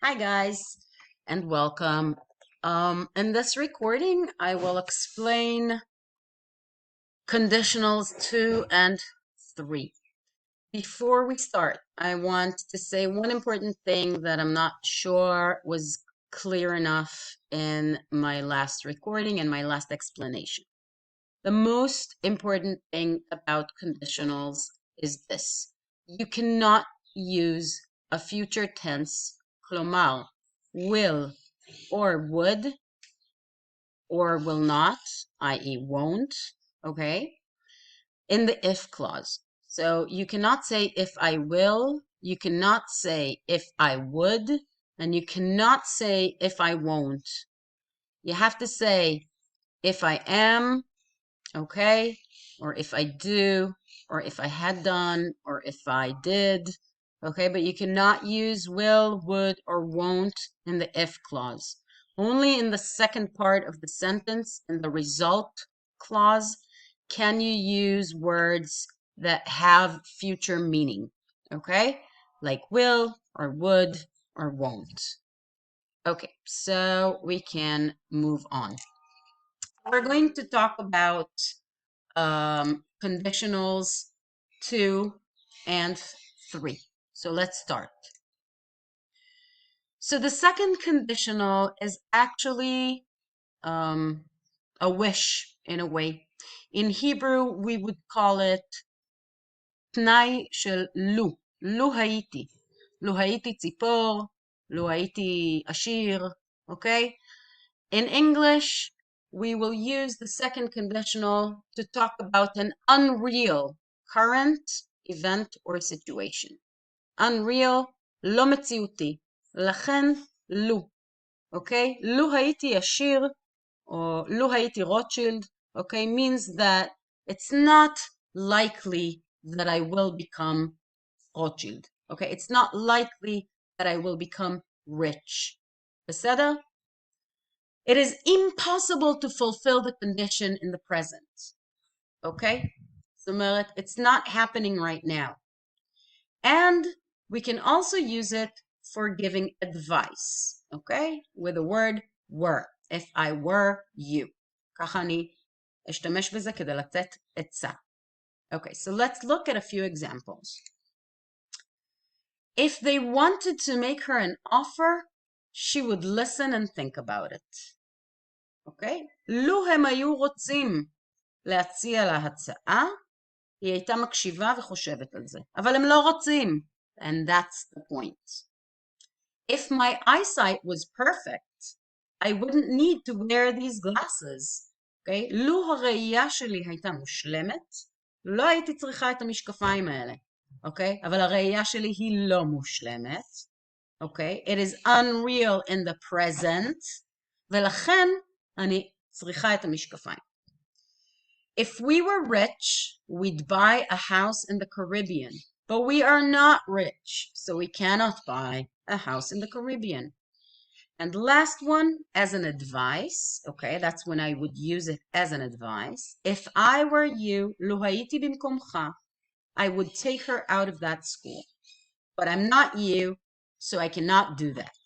Hi guys and welcome. In this recording, I will explain conditionals 2 and 3. Before we start, I want to say one important thing that I'm not sure was clear enough in my last recording and my last explanation. The most important thing about conditionals is this. You cannot use a future tense, כלומר, will or would or will not, i.e. won't, okay, in the if clause. So you cannot say if I will, you cannot say if I would, and you cannot say if I won't. You have to say if I am, okay, or if I do, or if I had done, or if I did, okay, but you cannot use will, would, or won't in the if clause. Only in the second part of the sentence, in the result clause, can you use words that have future meaning, okay, like will, or would, or won't. Okay, so we can move on. We're going to talk about conditionals 2 and 3. So let's start. So the second conditional is actually a wish in a way. In Hebrew, we would call it תנאי של לו הייתי. לו הייתי ציפור, לו הייתי עשיר, okay? In English, we will use the second conditional to talk about an unreal current event or situation. Unreal, לא מציאותי. לכן, לו. Okay? לו הייתי עשיר, or לו הייתי רוטשילד, okay, means that it's not likely that I will become Rothschild. Okay? It's not likely that I will become rich. בסדר? It is impossible to fulfill the condition in the present. Okay? So it's not happening right now. And we can also use it for giving advice. Okay? With the word were. If I were you. ככה אני אשתמש בזה כדי לתת עצה. Okay, so let's look at a few examples. If they wanted to make her an offer, she would listen and think about it. אוקיי? לו הם היו רוצים להציע לה הצעה, היא הייתה מקשיבה וחושבת על זה. אבל הם לא רוצים. And that's the point. If my eyesight was perfect, I wouldn't need to wear these glasses. Okay? לו הראייה שלי הייתה מושלמת, לא הייתי צריכה את המשקפיים האלה. Okay? אבל הראייה שלי היא לא מושלמת. Okay? It is unreal in the present, ולכן אני צריכה את המשקפיים. If we were rich, we'd buy a house in the Caribbean, but we are not rich, so we cannot buy a house in the Caribbean. And the last one, as an advice, okay, that's when I would use it as an advice. If I were you, לו הייתי במקומך, I would take her out of that school. But I'm not you, so I cannot do that.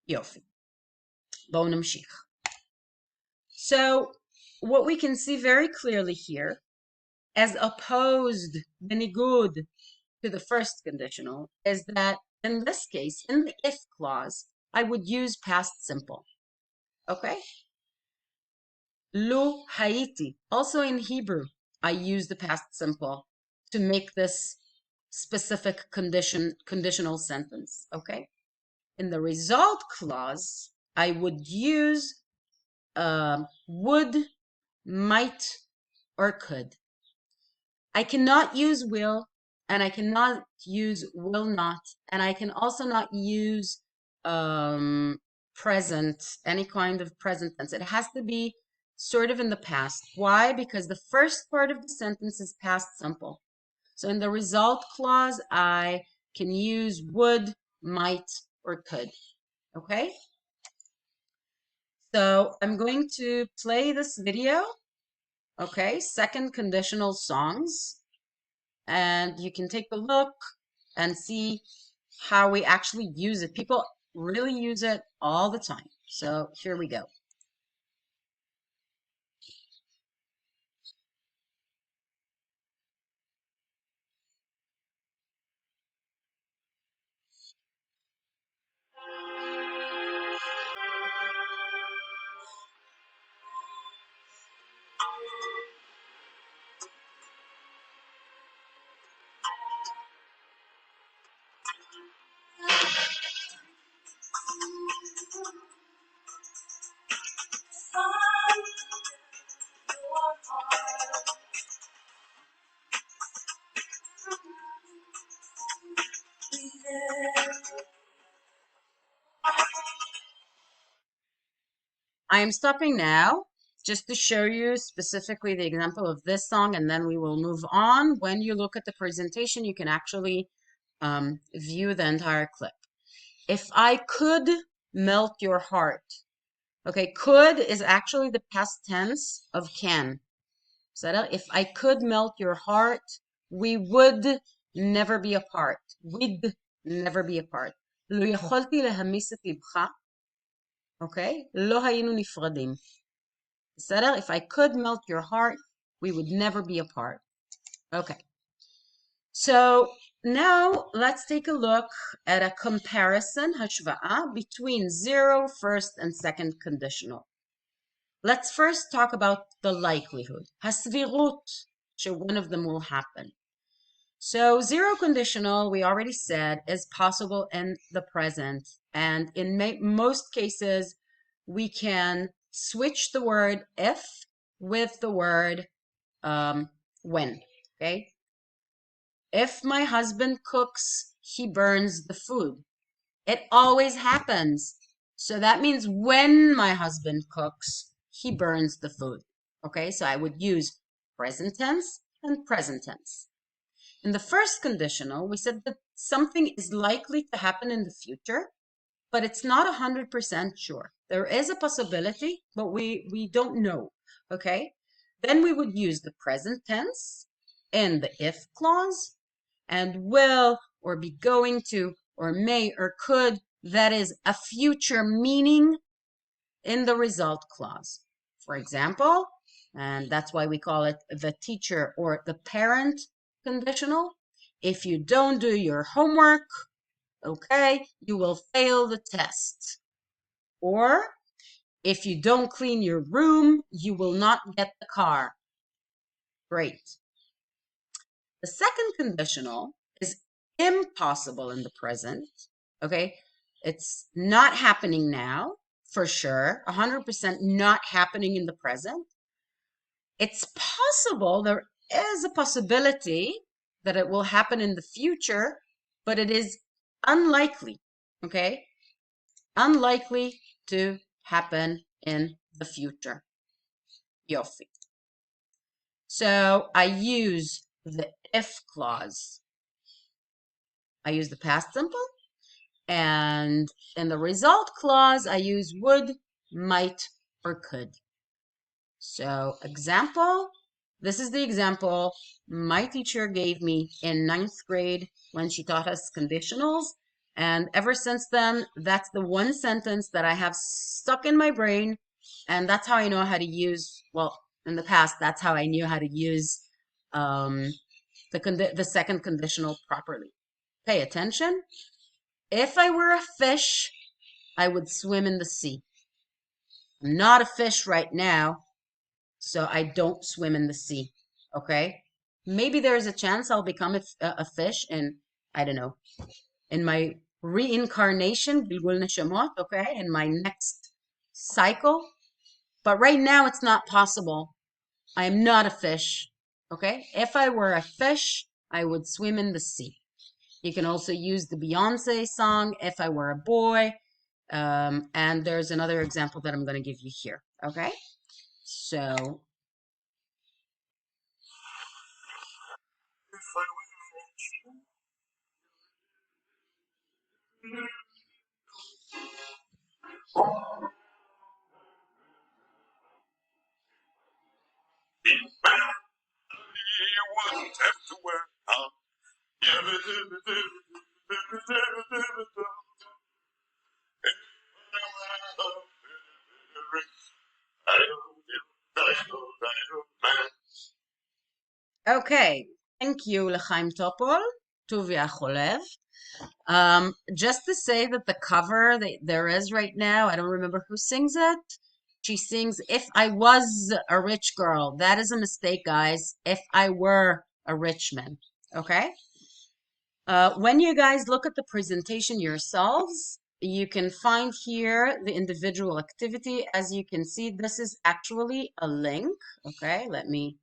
יופי. בואו נמשיך. So what we can see very clearly here, as opposed, בניגוד, to the first conditional, is that in this case, in the if clause, I would use past simple. Okay? לו הייתי. Also in Hebrew, I use the past simple to make this specific conditional sentence. Okay? In the result clause, I would use would, might, or could. I cannot use will, and I cannot use will not, and I can also not use present, any kind of present tense. It has to be sort of in the past. Why? Because the first part of the sentence is past simple. So in the result clause, I can use would, might, or could. Okay? So I'm going to play this video. Okay, second conditional songs. And you can take a look and see how we actually use it. People really use it all the time. So here we go. I am stopping now just to show you specifically the example of this song, and then we will move on. When you look at the presentation, you can actually view the entire clip. If I could melt your heart. Okay, could is actually the past tense of can. So if I could melt your heart, we would never be apart. We'd never be apart. לו יכולתי להמיס את לבך, okay? לא היינו נפרדים. בסדר? If I could melt your heart, we would never be apart. Okay. So now let's take a look at a comparison, השוואה, between zero, first, and second conditional. Let's first talk about the likelihood, הסבירות, one of them will happen. So zero conditional, we already said, is possible in the present. And in most cases, we can switch the word if with the word when, okay? If my husband cooks, he burns the food. It always happens. So that means when my husband cooks, he burns the food. Okay, so I would use present tense and present tense. In the first conditional, we said that something is likely to happen in the future, but it's not 100% sure. There is a possibility, but we don't know. Okay, then we would use the present tense in the if clause, and will or be going to or may or could, that is a future meaning in the result clause. For example, and that's why we call it the teacher or the parent conditional. If you don't do your homework, okay, you will fail the test. Or if you don't clean your room, you will not get the car. Great. The second conditional is impossible in the present. Okay, it's not happening now, for sure, 100% not happening in the present. It's possible, there is a possibility that it will happen in the future, but it is unlikely, okay? Unlikely to happen in the future. Yofi. So I use the if clause. I use the past simple. And in the result clause, I use would, might, or could. So example, this is the example my teacher gave me in 9th grade when she taught us conditionals. And ever since then, that's the one sentence that I have stuck in my brain. And that's how I know how to use, well, in the past, that's how I knew how to use the second conditional properly. Pay attention. If I were a fish, I would swim in the sea. I'm not a fish right now, so I don't swim in the sea, okay? Maybe there is a chance I'll become a fish in, I don't know, in my reincarnation, okay, in my next cycle. But right now it's not possible. I am not a fish, okay? If I were a fish, I would swim in the sea. You can also use the Beyonce song, If I Were a Boy. And there's another example that I'm going to give you here, okay? So, wouldn't have to wear Okay, thank you, L'chaim Topol, Tuvia Cholev. Just to say that the cover that there is right now, I don't remember who sings it. She sings, If I Was a Rich Girl. That is a mistake, guys. If I Were a Rich Man. Okay? When you guys look at the presentation yourselves, you can find here the individual activity. As you can see, this is actually a link. Okay, let me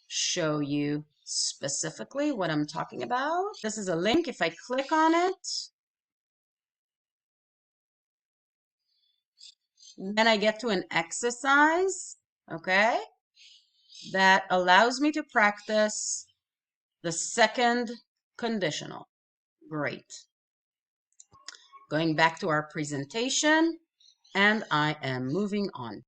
show you specifically what I'm talking about. This is a link. If I click on it, then I get to an exercise, okay, that allows me to practice the second conditional. Great. Going back to our presentation, and I am moving on.